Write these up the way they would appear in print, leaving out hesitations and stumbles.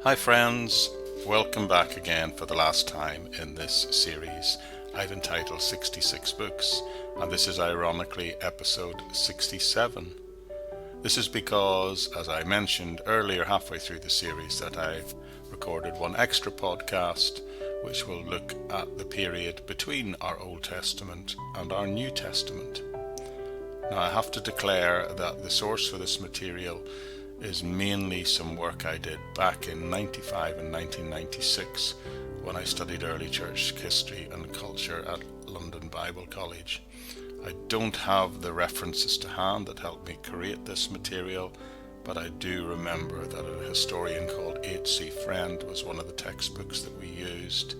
Hi friends, welcome back again for the last time in this series I've entitled 66 Books, and this is ironically episode 67. This is because, as I mentioned earlier halfway through the series, that I've recorded one extra podcast which will look at the period between our Old Testament and our New Testament. Now I have to declare that the source for this material is mainly some work I did back in 95 and 1996 when I studied early church history and culture at London Bible College. I don't have the references to hand that helped me create this material, but I do remember that a historian called H.C. Friend was one of the textbooks that we used.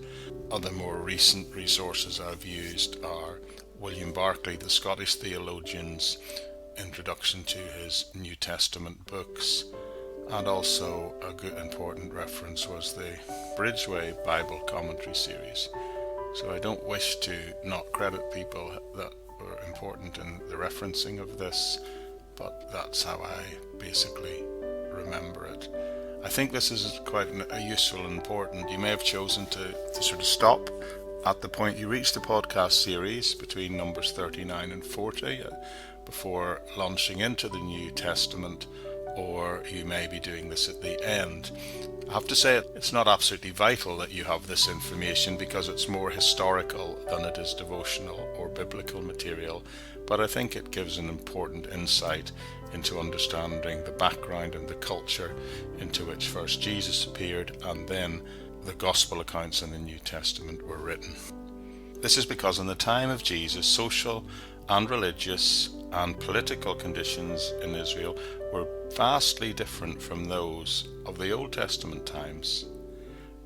Other more recent resources I've used are William Barclay, the Scottish theologian's introduction to his New Testament books, and also a good important reference was the Bridgeway Bible Commentary series. So I don't wish to not credit people that were important in the referencing of this, but that's how I basically remember it. I think this is quite a useful and important. You may have chosen to sort of stop at the point you reach the podcast series between numbers 39 and 40 before launching into the New Testament, or you may be doing this at the end. I have to say it's not absolutely vital that you have this information because it's more historical than it is devotional or biblical material, but I think it gives an important insight into understanding the background and the culture into which first Jesus appeared and then the Gospel accounts in the New Testament were written. This is because in the time of Jesus, social and religious and political conditions in Israel were vastly different from those of the Old Testament times.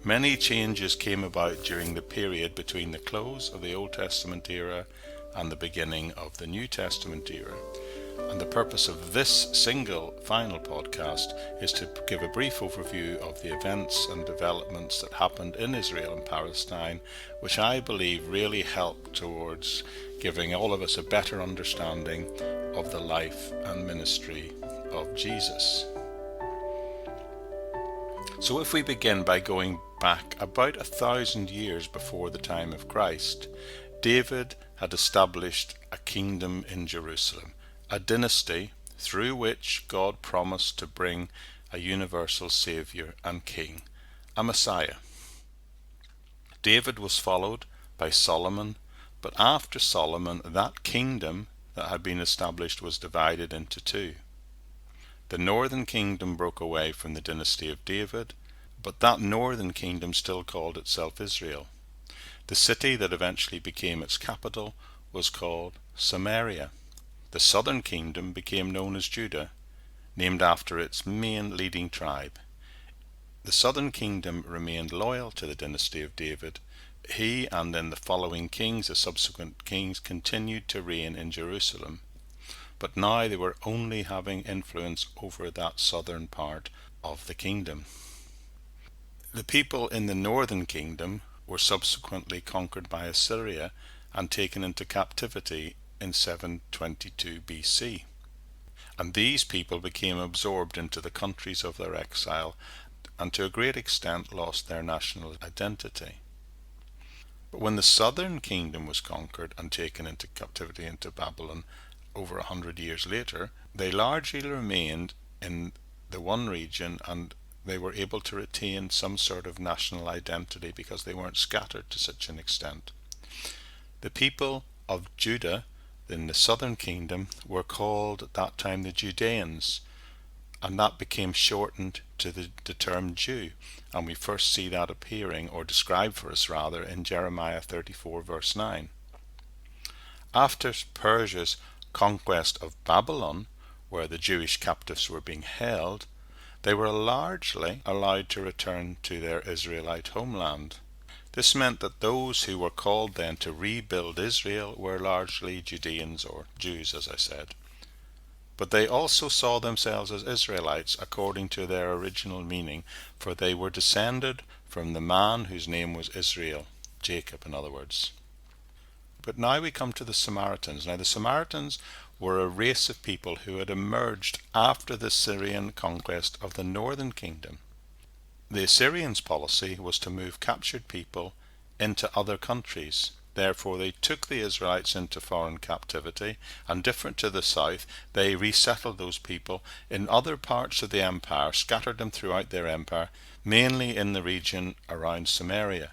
Many changes came about during the period between the close of the Old Testament era and the beginning of the New Testament era. And the purpose of this single final podcast is to give a brief overview of the events and developments that happened in Israel and Palestine, which I believe really helped towards giving all of us a better understanding of the life and ministry of Jesus. So if we begin by going back about 1,000 years before the time of Christ, David had established a kingdom in Jerusalem, a dynasty through which God promised to bring a universal Saviour and King, a Messiah. David was followed by Solomon, but after Solomon, that kingdom that had been established was divided into two. The northern kingdom broke away from the dynasty of David, but that northern kingdom still called itself Israel. The city that eventually became its capital was called Samaria. The southern kingdom became known as Judah, named after its main leading tribe. The southern kingdom remained loyal to the dynasty of David. He and then the following kings, the subsequent kings, continued to reign in Jerusalem, but now they were only having influence over that southern part of the kingdom. The people in the northern kingdom were subsequently conquered by Assyria and taken into captivity in 722 BC. And these people became absorbed into the countries of their exile and to a great extent lost their national identity. But when the southern kingdom was conquered and taken into captivity into Babylon over 100 years later, they largely remained in the one region and they were able to retain some sort of national identity because they weren't scattered to such an extent. The people of Judah in the southern kingdom were called at that time the Judeans, and that became shortened to the term Jew, and we first see that appearing, or described for us rather, in Jeremiah 34 verse 9. After Persia's conquest of Babylon, where the Jewish captives were being held, they were largely allowed to return to their Israelite homeland. This meant that those who were called then to rebuild Israel were largely Judeans, or Jews as I said. But they also saw themselves as Israelites according to their original meaning, for they were descended from the man whose name was Israel, Jacob in other words. But now we come to the Samaritans. Now the Samaritans were a race of people who had emerged after the Syrian conquest of the northern kingdom. The Assyrians' policy was to move captured people into other countries. Therefore, they took the Israelites into foreign captivity, and different to the south, they resettled those people in other parts of the empire, scattered them throughout their empire, mainly in the region around Samaria.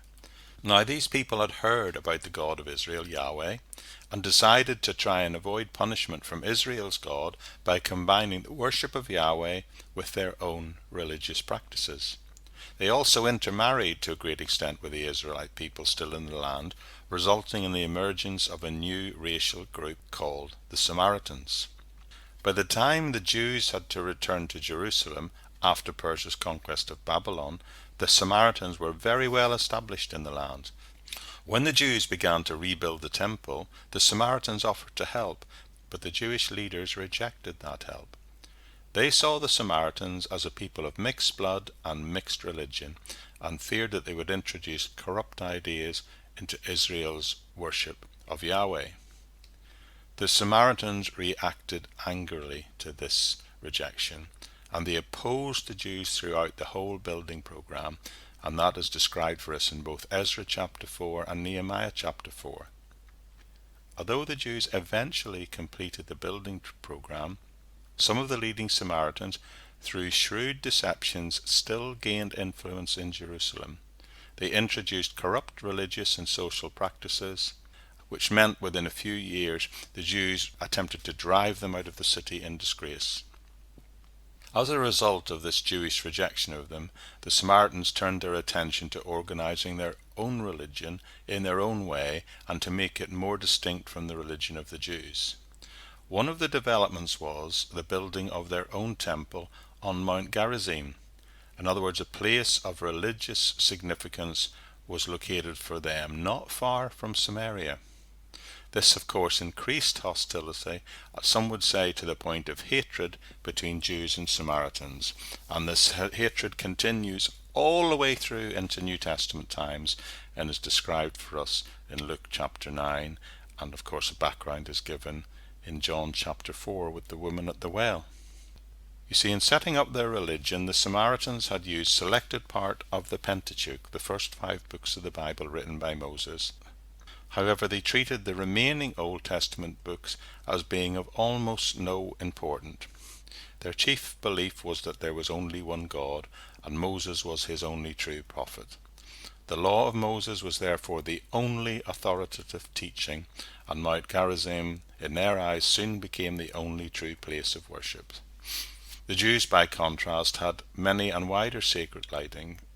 Now, these people had heard about the God of Israel, Yahweh, and decided to try and avoid punishment from Israel's God by combining the worship of Yahweh with their own religious practices. They also intermarried to a great extent with the Israelite people still in the land, resulting in the emergence of a new racial group called the Samaritans. By the time the Jews had to return to Jerusalem after Persia's conquest of Babylon, the Samaritans were very well established in the land. When the Jews began to rebuild the temple, the Samaritans offered to help, but the Jewish leaders rejected that help. They saw the Samaritans as a people of mixed blood and mixed religion, and feared that they would introduce corrupt ideas into Israel's worship of Yahweh. The Samaritans reacted angrily to this rejection, and they opposed the Jews throughout the whole building program, and that is described for us in both Ezra chapter 4 and Nehemiah chapter 4. Although the Jews eventually completed the building program, some of the leading Samaritans, through shrewd deceptions, still gained influence in Jerusalem. They introduced corrupt religious and social practices, which meant within a few years the Jews attempted to drive them out of the city in disgrace. As a result of this Jewish rejection of them, the Samaritans turned their attention to organizing their own religion in their own way and to make it more distinct from the religion of the Jews. One of the developments was the building of their own temple on Mount Gerizim. In other words, a place of religious significance was located for them, not far from Samaria. This, of course, increased hostility, some would say to the point of hatred, between Jews and Samaritans. And this hatred continues all the way through into New Testament times and is described for us in Luke chapter 9. And, of course, a background is given in John chapter 4 with the woman at the well. You see, in setting up their religion, the Samaritans had used selected part of the Pentateuch, the first 5 books of the Bible written by Moses. However, they treated the remaining Old Testament books as being of almost no importance. Their chief belief was that there was only one God, and Moses was his only true prophet. The law of Moses was therefore the only authoritative teaching, and Mount Gerizim, in their eyes, soon became the only true place of worship. The Jews, by contrast, had many and wider sacred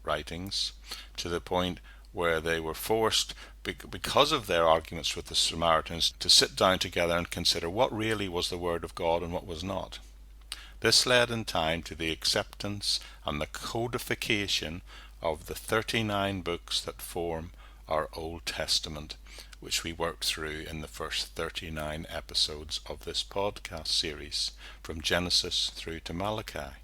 writings, to the point where they were forced, because of their arguments with the Samaritans, to sit down together and consider what really was the Word of God and what was not. This led in time to the acceptance and the codification of the 39 books that form our Old Testament, which we worked through in the first 39 episodes of this podcast series, from Genesis through to Malachi.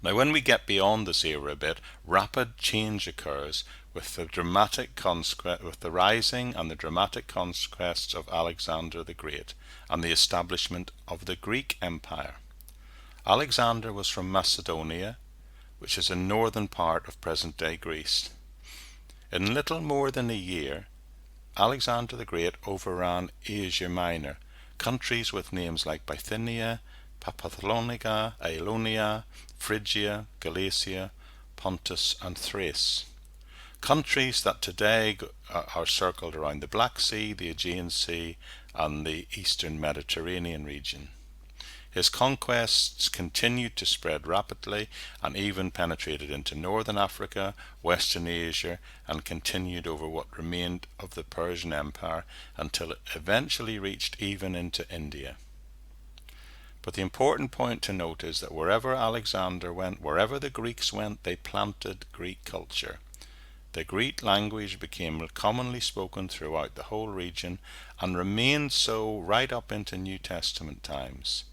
Now, when we get beyond this era a bit, rapid change occurs with the rising and the dramatic conquests of Alexander the Great and the establishment of the Greek Empire. Alexander was from Macedonia, which is a northern part of present-day Greece. In little more than a year, Alexander the Great overran Asia Minor, countries with names like Bithynia, Paphlagonia, Ionia, Phrygia, Galatia, Pontus, and Thrace. Countries that today are circled around the Black Sea, the Aegean Sea, and the eastern Mediterranean region. His conquests continued to spread rapidly and even penetrated into northern Africa, western Asia, and continued over what remained of the Persian Empire until it eventually reached even into India. But the important point to note is that wherever Alexander went, wherever the Greeks went, they planted Greek culture. The Greek language became commonly spoken throughout the whole region and remained so right up into New Testament times.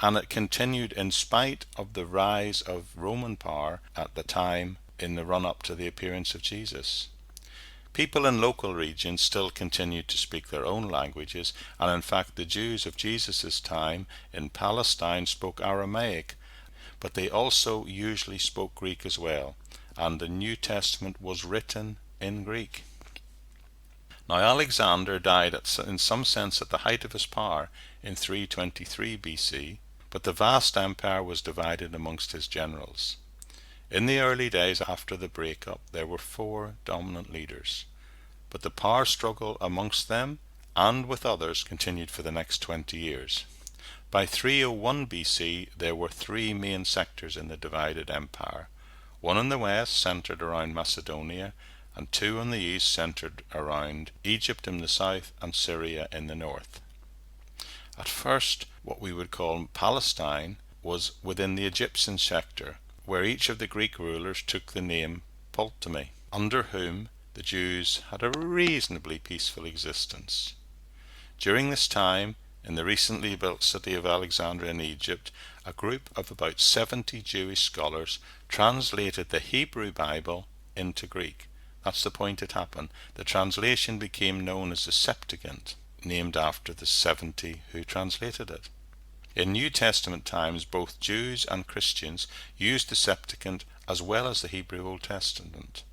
And it continued in spite of the rise of Roman power at the time in the run-up to the appearance of Jesus. People in local regions still continued to speak their own languages, and in fact the Jews of Jesus' time in Palestine spoke Aramaic, but they also usually spoke Greek as well, and the New Testament was written in Greek. Now Alexander died in some sense at the height of his power in 323 BC, but the vast empire was divided amongst his generals. In the early days after the breakup, there were 4 dominant leaders, but the power struggle amongst them and with others continued for the next 20 years. By 301 BC, there were 3 main sectors in the divided empire. One in the west, centered around Macedonia, and 2 in the east, centered around Egypt in the south and Syria in the north. At first, what we would call Palestine was within the Egyptian sector, where each of the Greek rulers took the name Ptolemy, under whom the Jews had a reasonably peaceful existence. During this time, in the recently built city of Alexandria in Egypt, a group of about 70 Jewish scholars translated the Hebrew Bible into Greek. That's the point it happened. The translation became known as the Septuagint, named after the 70 who translated it. In New Testament times, both Jews and Christians used the Septuagint as well as the Hebrew Old Testament.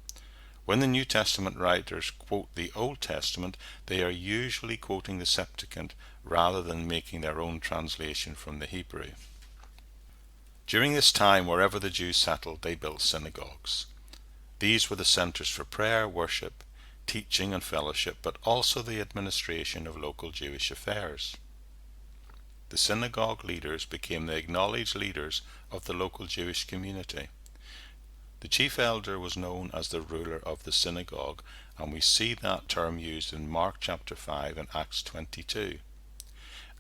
When the New Testament writers quote the Old Testament, they are usually quoting the Septuagint rather than making their own translation from the Hebrew. During this time, wherever the Jews settled, they built synagogues. These were the centers for prayer, worship, teaching and fellowship, but also the administration of local Jewish affairs. The synagogue leaders became the acknowledged leaders of the local Jewish community. The chief elder was known as the ruler of the synagogue, and we see that term used in Mark chapter 5 and Acts 22.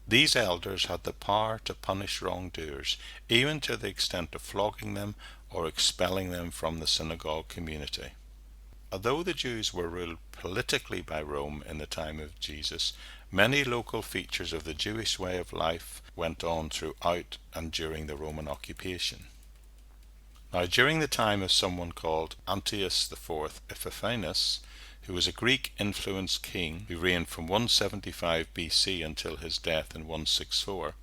These elders had the power to punish wrongdoers, even to the extent of flogging them or expelling them from the synagogue community. Although the Jews were ruled politically by Rome in the time of Jesus, many local features of the Jewish way of life went on throughout and during the Roman occupation. Now, during the time of someone called Antiochus IV Epiphanes, who was a Greek-influenced king who reigned from 175 BC until his death in 164,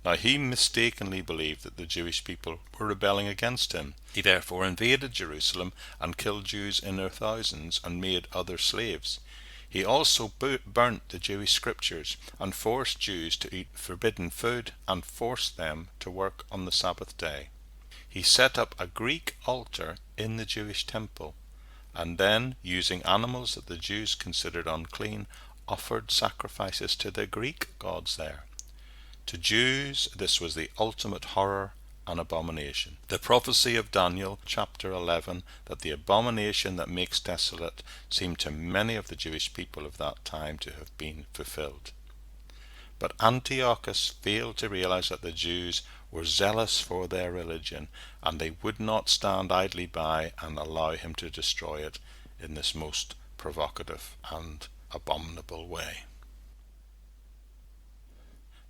now he mistakenly believed that the Jewish people were rebelling against him. He therefore invaded Jerusalem and killed Jews in their thousands and made other slaves. He also burnt the Jewish scriptures and forced Jews to eat forbidden food and forced them to work on the Sabbath day. He set up a Greek altar in the Jewish temple, and then, using animals that the Jews considered unclean, offered sacrifices to the Greek gods there. To Jews, this was the ultimate horror and abomination. The prophecy of Daniel chapter 11, that the abomination that makes desolate, seemed to many of the Jewish people of that time to have been fulfilled. But Antiochus failed to realize that the Jews were zealous for their religion, and they would not stand idly by and allow him to destroy it in this most provocative and abominable way.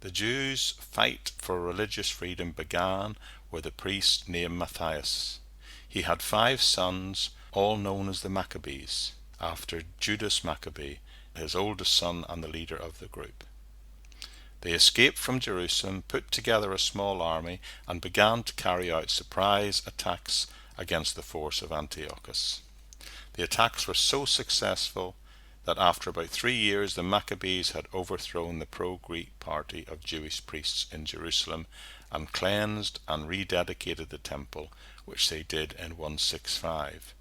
The Jews' fight for religious freedom began with a priest named Matthias. He had 5 sons, all known as the Maccabees, after Judas Maccabee, his oldest son and the leader of the group. They escaped from Jerusalem, put together a small army, and began to carry out surprise attacks against the force of Antiochus. The attacks were so successful that after about 3 years the Maccabees had overthrown the pro-Greek party of Jewish priests in Jerusalem and cleansed and rededicated the temple, which they did in 165.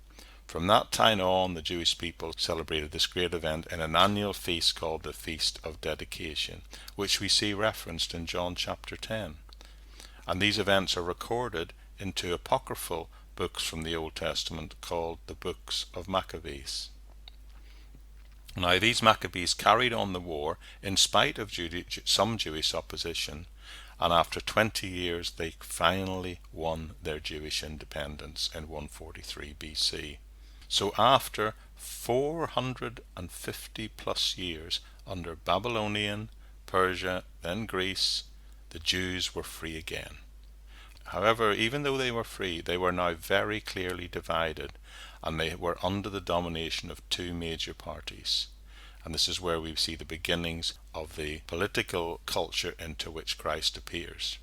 From that time on, the Jewish people celebrated this great event in an annual feast called the Feast of Dedication, which we see referenced in John chapter 10. And these events are recorded in 2 apocryphal books from the Old Testament called the Books of Maccabees. Now, these Maccabees carried on the war in spite of some Jewish opposition, and after 20 years they finally won their Jewish independence in 143 BC. So after 450 plus years under Babylonian, Persia, then Greece, the Jews were free again. However, even though they were free, they were now very clearly divided, and they were under the domination of 2 major parties. And this is where we see the beginnings of the political culture into which Christ appears.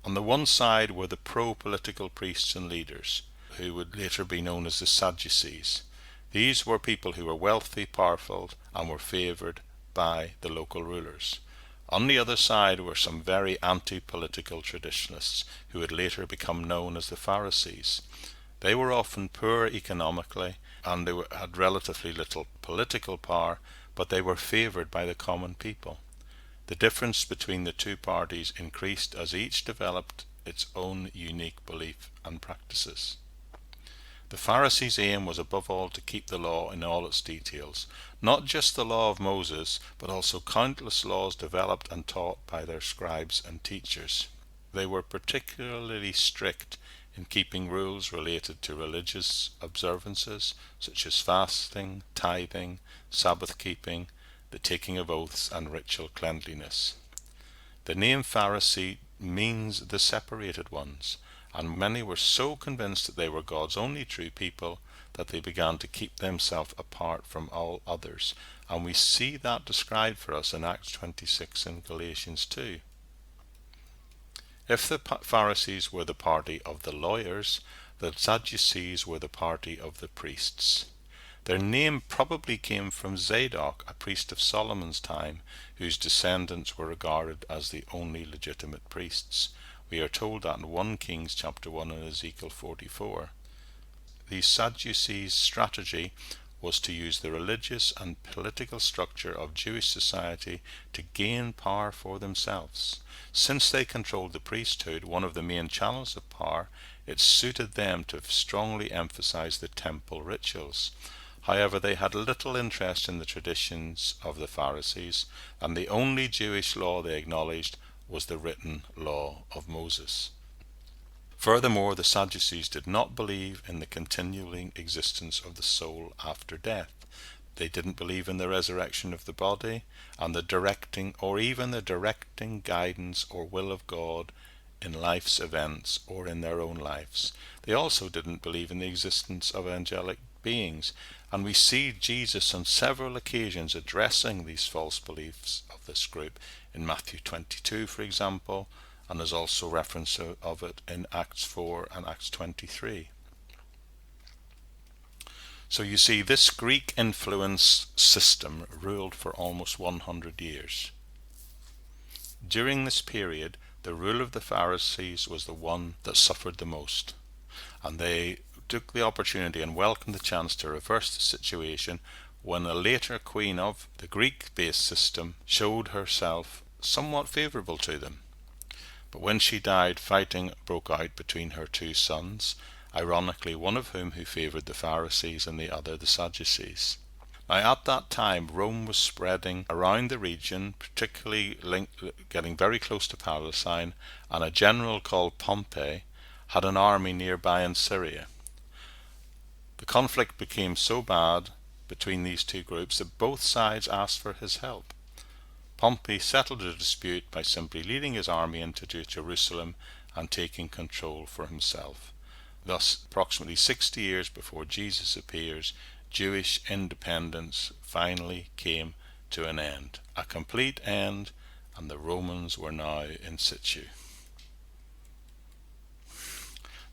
On the one side were the pro-political priests and leaders, who would later be known as the Sadducees. These were people who were wealthy, powerful, and were favored by the local rulers. On the other side were some very anti-political traditionalists, who would later become known as the Pharisees. They were often poor economically, and they had relatively little political power, but they were favored by the common people. The difference between the two parties increased as each developed its own unique belief and practices. The Pharisees' aim was above all to keep the law in all its details, not just the law of Moses, but also countless laws developed and taught by their scribes and teachers. They were particularly strict in keeping rules related to religious observances such as fasting, tithing, Sabbath keeping, the taking of oaths, and ritual cleanliness. The name Pharisee means the separated ones, and many were so convinced that they were God's only true people that they began to keep themselves apart from all others, and we see that described for us in Acts 26 and Galatians 2. If the Pharisees were the party of the lawyers, the Sadducees were the party of the priests. Their name probably came from Zadok, a priest of Solomon's time, whose descendants were regarded as the only legitimate priests. We are told that in 1 Kings chapter 1 and Ezekiel 44. The Sadducees' strategy was to use the religious and political structure of Jewish society to gain power for themselves. Since they controlled the priesthood, one of the main channels of power, it suited them to strongly emphasize the temple rituals. However, they had little interest in the traditions of the Pharisees, and the only Jewish law they acknowledged was the written law of Moses. Furthermore, the Sadducees did not believe in the continuing existence of the soul after death. They didn't believe in the resurrection of the body and the directing guidance or will of God in life's events or in their own lives. They also didn't believe in the existence of angelic beings, and we see Jesus on several occasions addressing these false beliefs of this group in Matthew 22, for example, and there's also reference of it in Acts 4 and Acts 23. So you see, this Greek influence system ruled for almost 100 years. During this period, the rule of the Pharisees was the one that suffered the most, and they took the opportunity and welcomed the chance to reverse the situation when a later queen of the Greek-based system showed herself somewhat favorable to them. But when she died, fighting broke out between her two sons, ironically one of whom who favored the Pharisees and the other the Sadducees. Now at that time, Rome was spreading around the region, particularly getting very close to Palestine, and a general called Pompey had an army nearby in Syria. The conflict became so bad between these two groups that both sides asked for his help. Pompey settled the dispute by simply leading his army into Jerusalem and taking control for himself. Thus, approximately 60 years before Jesus appears, Jewish independence finally came to an end, a complete end, and the Romans were now in situ.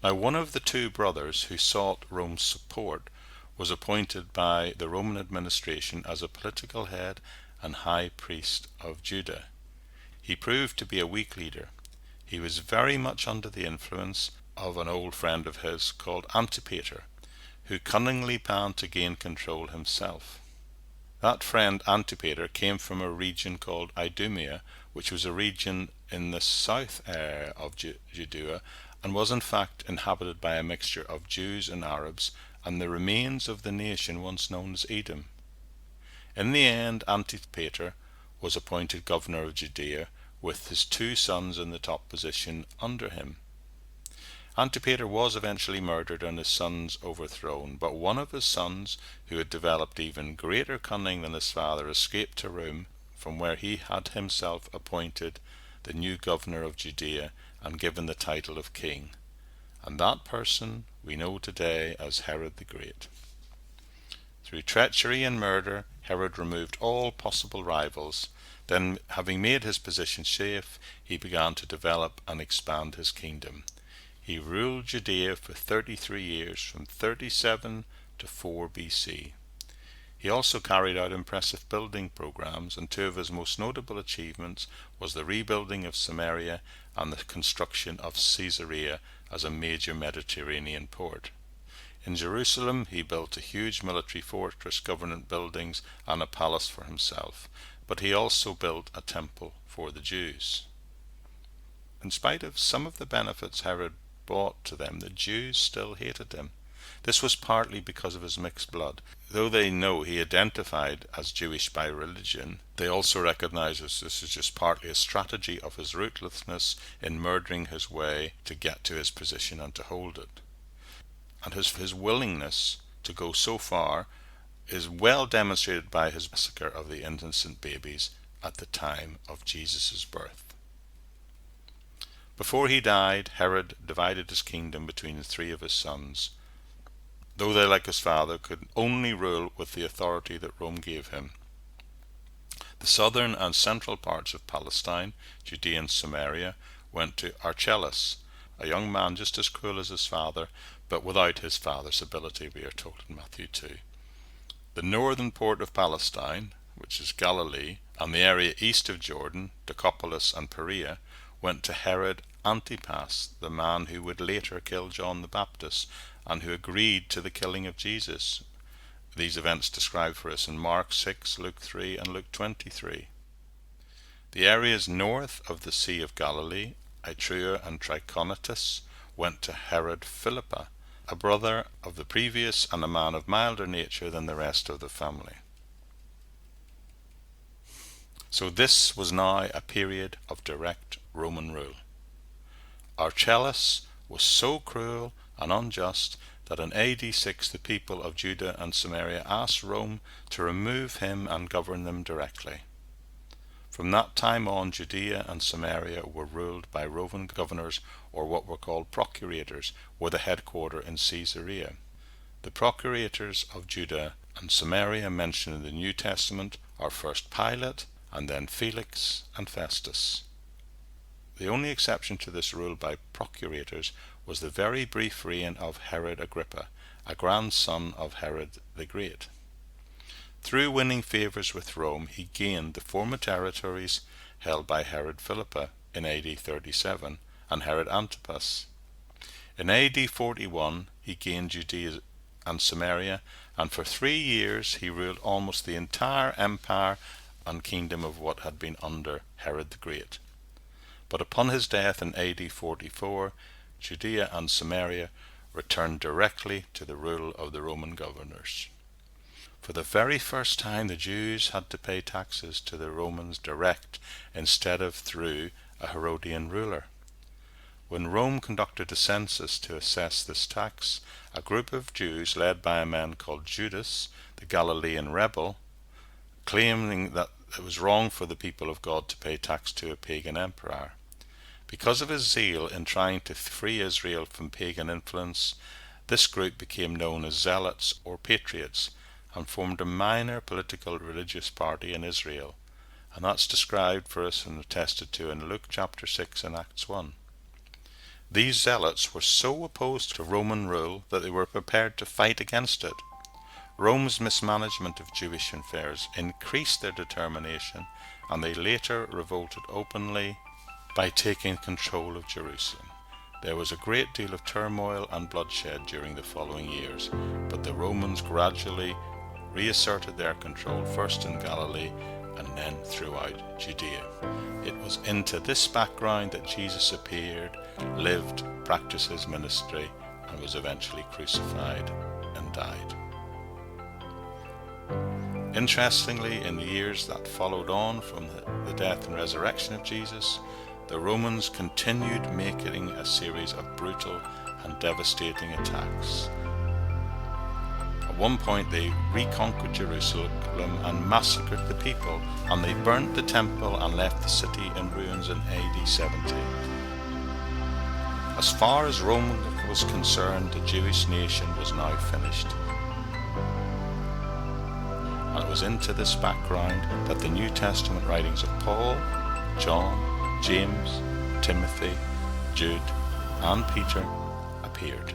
Now, one of the two brothers who sought Rome's support was appointed by the Roman administration as a political head and high priest of Judah. He proved to be a weak leader. He was very much under the influence of an old friend of his called Antipater, who cunningly planned to gain control himself. That friend Antipater came from a region called Idumea, which was a region in the south area of Judea, and was in fact inhabited by a mixture of Jews and Arabs, and the remains of the nation once known as Edom. In the end, Antipater was appointed governor of Judea, with his two sons in the top position under him. Antipater was eventually murdered and his sons overthrown, but one of his sons, who had developed even greater cunning than his father, escaped to Rome, from where he had himself appointed the new governor of Judea and given the title of king. And that person we know today as Herod the Great. Through treachery and murder, Herod removed all possible rivals, Then, having made his position safe, he began to develop and expand his kingdom. He ruled Judea for 33 years, from 37 to 4 BC. He also carried out impressive building programs, and two of his most notable achievements was the rebuilding of Samaria and the construction of Caesarea as a major Mediterranean port. In Jerusalem, he built a huge military fortress, government buildings, and a palace for himself, but he also built a temple for the Jews. In spite of some of the benefits Herod brought to them, the Jews still hated him. This was partly because of his mixed blood. Though they know he identified as Jewish by religion, they also recognize this is just partly a strategy of his ruthlessness in murdering his way to get to his position and to hold it. And his willingness to go so far is well demonstrated by his massacre of the innocent babies at the time of Jesus' birth. Before he died, Herod divided his kingdom between the three of his sons, though they, like his father, could only rule with the authority that Rome gave him. The southern and central parts of Palestine, Judea and Samaria, went to Archelaus, a young man just as cruel as his father, but without his father's ability, we are told in Matthew 2. The northern port of Palestine, which is Galilee, and the area east of Jordan, Decapolis and Perea, went to Herod Antipas, the man who would later kill John the Baptist and who agreed to the killing of Jesus. These events described for us in Mark 6, Luke 3 and Luke 23. The areas north of the Sea of Galilee, Itrea and Trachonitis, went to Herod Philippa, a brother of the previous and a man of milder nature than the rest of the family. So this was now a period of direct Roman rule. Archelaus was so cruel and unjust that in AD 6 the people of Judah and Samaria asked Rome to remove him and govern them directly. From that time on, Judea and Samaria were ruled by Roman governors, or what were called procurators, with a headquarter in Caesarea. The procurators of Judah and Samaria mentioned in the New Testament are first Pilate, and then Felix and Festus. The only exception to this rule by procurators was the very brief reign of Herod Agrippa, a grandson of Herod the Great. Through winning favors with Rome, he gained the former territories held by Herod Philippa in AD 37 and Herod Antipas. In AD 41, he gained Judea and Samaria, and for 3 years he ruled almost the entire empire and kingdom of what had been under Herod the Great. But upon his death in AD 44, Judea and Samaria returned directly to the rule of the Roman governors. For the very first time, the Jews had to pay taxes to the Romans direct instead of through a Herodian ruler. When Rome conducted a census to assess this tax, a group of Jews led by a man called Judas, the Galilean rebel, claiming that it was wrong for the people of God to pay tax to a pagan emperor. Because of his zeal in trying to free Israel from pagan influence, this group became known as Zealots or Patriots and formed a minor political religious party in Israel. And that's described for us and attested to in Luke chapter 6 and Acts 1. These Zealots were so opposed to Roman rule that they were prepared to fight against it. Rome's mismanagement of Jewish affairs increased their determination, and they later revolted openly by taking control of Jerusalem. There was a great deal of turmoil and bloodshed during the following years, but the Romans gradually reasserted their control first in Galilee and then throughout Judea. It was into this background that Jesus appeared, lived, practiced his ministry, and was eventually crucified and died. Interestingly, in the years that followed on from the death and resurrection of Jesus, the Romans continued making a series of brutal and devastating attacks. At one point they reconquered Jerusalem and massacred the people, and they burnt the temple and left the city in ruins in AD 70. As far as Rome was concerned, the Jewish nation was now finished. and it was into this background that the New Testament writings of Paul, John, James, Timothy, Jude, and Peter appeared.